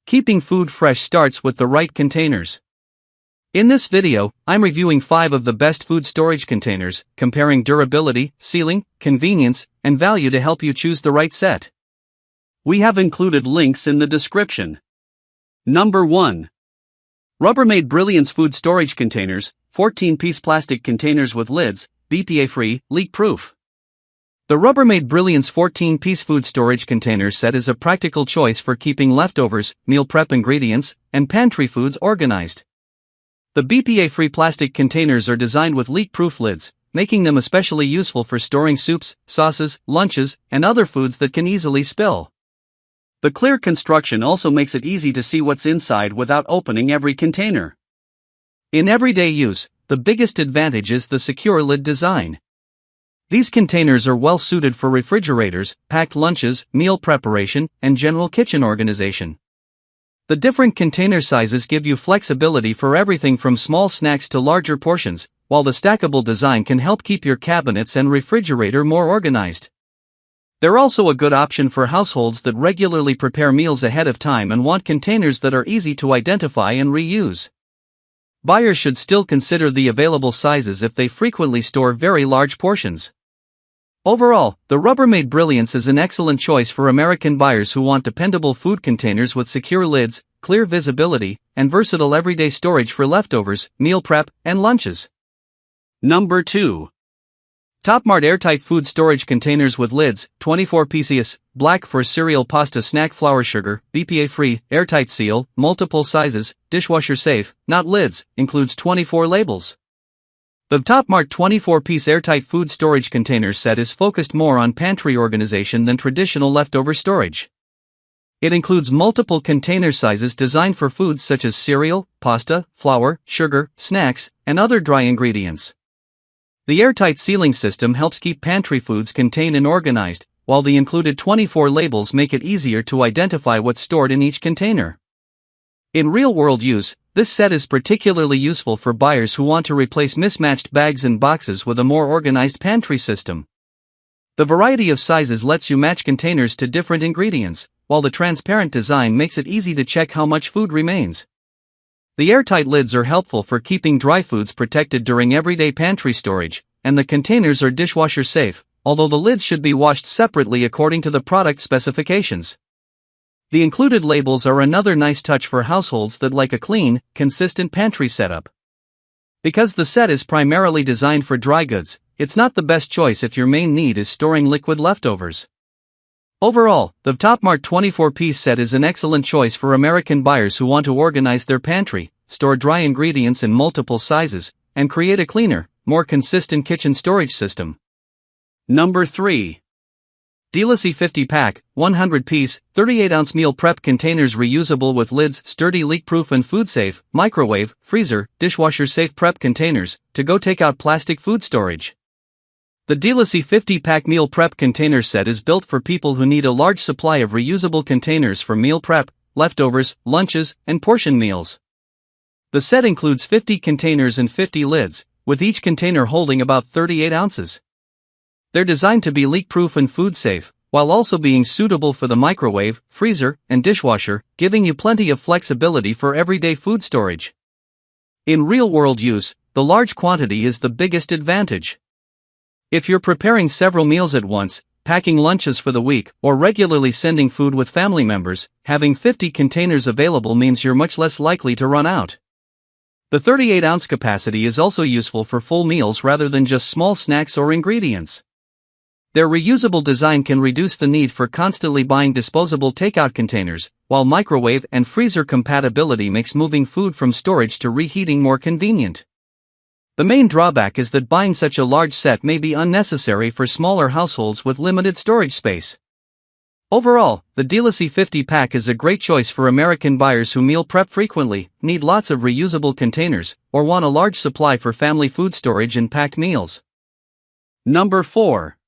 Keeping food fresh starts with the right containers. In this video, I'm reviewing 5 of the best food storage containers, comparing durability, sealing, convenience, and value to help you choose the right set. We have included links in the description. Number 1. Rubbermaid Brilliance Food Storage Containers, 14-piece plastic containers with lids, BPA-free, leak-proof. The Rubbermaid Brilliance 14-piece food storage container set is a practical choice for keeping leftovers, meal prep ingredients, and pantry foods organized. The BPA-free plastic containers are designed with leak-proof lids, making them especially useful for storing soups, sauces, lunches, and other foods that can easily spill. The clear construction also makes it easy to see what's inside without opening every container. In everyday use, the biggest advantage is the secure lid design. These containers are well suited for refrigerators, packed lunches, meal preparation, and general kitchen organization. The different container sizes give you flexibility for everything from small snacks to larger portions, while the stackable design can help keep your cabinets and refrigerator more organized. They're also a good option for households that regularly prepare meals ahead of time and want containers that are easy to identify and reuse. Buyers should still consider the available sizes if they frequently store very large portions. Overall, the Rubbermaid Brilliance is an excellent choice for American buyers who want dependable food containers with secure lids, clear visibility, and versatile everyday storage for leftovers, meal prep, and lunches. Number 2. Vtopmart Airtight Food Storage Containers with Lids, 24 pieces, black for cereal, pasta, snack, flour, sugar, BPA-free, airtight seal, multiple sizes, dishwasher-safe, not lids, includes 24 labels. The Vtopmart 24-piece airtight food storage container set is focused more on pantry organization than traditional leftover storage. It includes multiple container sizes designed for foods such as cereal, pasta, flour, sugar, snacks, and other dry ingredients. The airtight sealing system helps keep pantry foods contained and organized, while the included 24 labels make it easier to identify what's stored in each container. In real-world use, this set is particularly useful for buyers who want to replace mismatched bags and boxes with a more organized pantry system. The variety of sizes lets you match containers to different ingredients, while the transparent design makes it easy to check how much food remains. The airtight lids are helpful for keeping dry foods protected during everyday pantry storage, and the containers are dishwasher-safe, although the lids should be washed separately according to the product specifications. The included labels are another nice touch for households that like a clean, consistent pantry setup. Because the set is primarily designed for dry goods, it's not the best choice if your main need is storing liquid leftovers. Overall, the Vtopmart 24-piece set is an excellent choice for American buyers who want to organize their pantry, store dry ingredients in multiple sizes, and create a cleaner, more consistent kitchen storage system. Number 3. Dealusy 50-pack, 100-piece, 38-ounce meal prep containers, reusable with lids, sturdy, leak-proof and food-safe, microwave, freezer, dishwasher-safe prep containers, to-go takeout plastic food storage. The Dealusy 50-pack meal prep container set is built for people who need a large supply of reusable containers for meal prep, leftovers, lunches, and portion meals. The set includes 50 containers and 50 lids, with each container holding about 38 ounces. They're designed to be leak-proof and food-safe, while also being suitable for the microwave, freezer, and dishwasher, giving you plenty of flexibility for everyday food storage. In real-world use, the large quantity is the biggest advantage. If you're preparing several meals at once, packing lunches for the week, or regularly sending food with family members, having 50 containers available means you're much less likely to run out. The 38-ounce capacity is also useful for full meals rather than just small snacks or ingredients. Their reusable design can reduce the need for constantly buying disposable takeout containers, while microwave and freezer compatibility makes moving food from storage to reheating more convenient. The main drawback is that buying such a large set may be unnecessary for smaller households with limited storage space. Overall, the Dealusy 50-pack is a great choice for American buyers who meal prep frequently, need lots of reusable containers, or want a large supply for family food storage and packed meals. Number 4.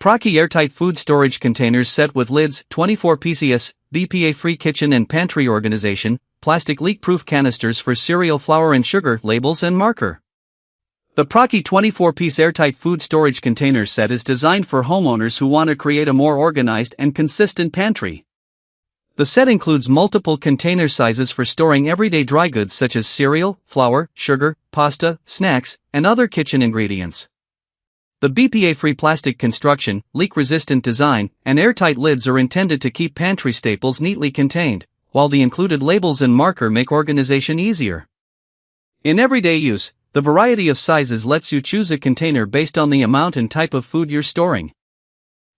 Procky Airtight Food Storage Containers Set with Lids, 24 pieces, BPA-free kitchen and pantry organization, plastic leak-proof canisters for cereal, flour and sugar, labels and marker. The Procky 24-piece airtight food storage container set is designed for homeowners who want to create a more organized and consistent pantry. The set includes multiple container sizes for storing everyday dry goods such as cereal, flour, sugar, pasta, snacks, and other kitchen ingredients. The BPA-free plastic construction, leak-resistant design, and airtight lids are intended to keep pantry staples neatly contained, while the included labels and marker make organization easier. In everyday use, the variety of sizes lets you choose a container based on the amount and type of food you're storing.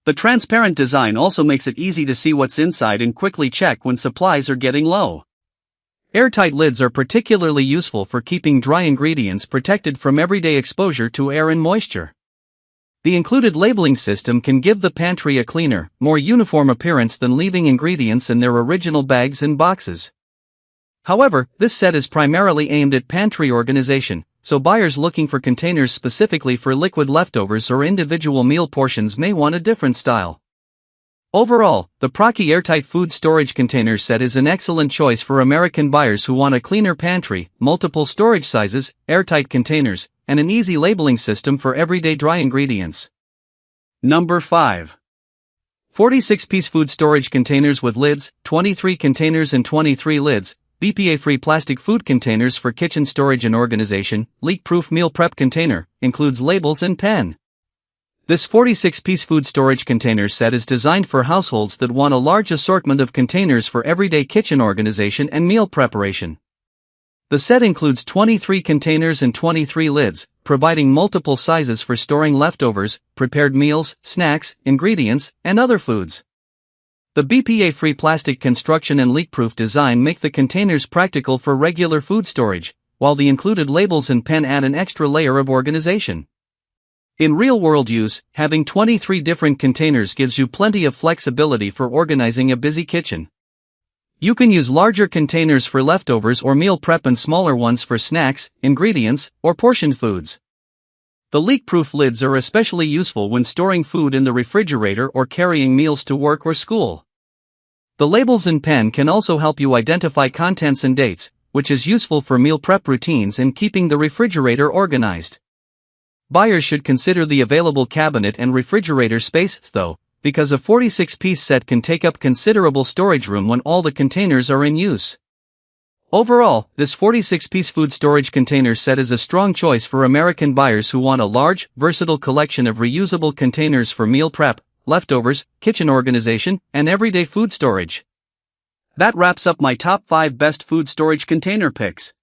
The transparent design also makes it easy to see what's inside and quickly check when supplies are getting low. Airtight lids are particularly useful for keeping dry ingredients protected from everyday exposure to air and moisture. The included labeling system can give the pantry a cleaner, more uniform appearance than leaving ingredients in their original bags and boxes. However, this set is primarily aimed at pantry organization, so buyers looking for containers specifically for liquid leftovers or individual meal portions may want a different style. Overall, the Procky Airtight Food Storage Container Set is an excellent choice for American buyers who want a cleaner pantry, multiple storage sizes, airtight containers, and an easy labeling system for everyday dry ingredients. Number 5. 46-piece food storage containers with lids, 23 containers and 23 lids, BPA-free plastic food containers for kitchen storage and organization, leak-proof meal prep container, includes labels and pen. This 46-piece food storage container set is designed for households that want a large assortment of containers for everyday kitchen organization and meal preparation. The set includes 23 containers and 23 lids, providing multiple sizes for storing leftovers, prepared meals, snacks, ingredients, and other foods. The BPA-free plastic construction and leak-proof design make the containers practical for regular food storage, while the included labels and pen add an extra layer of organization. In real-world use, having 23 different containers gives you plenty of flexibility for organizing a busy kitchen. You can use larger containers for leftovers or meal prep and smaller ones for snacks, ingredients, or portioned foods. The leak-proof lids are especially useful when storing food in the refrigerator or carrying meals to work or school. The labels and pen can also help you identify contents and dates, which is useful for meal prep routines and keeping the refrigerator organized. Buyers should consider the available cabinet and refrigerator space, though, because a 46-piece set can take up considerable storage room when all the containers are in use. Overall, this 46-piece food storage container set is a strong choice for American buyers who want a large, versatile collection of reusable containers for meal prep, leftovers, kitchen organization, and everyday food storage. That wraps up my top 5 best food storage container picks.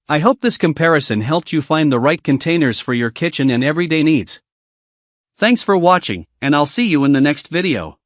I hope this comparison helped you find the right containers for your kitchen and everyday needs. Thanks for watching, and I'll see you in the next video.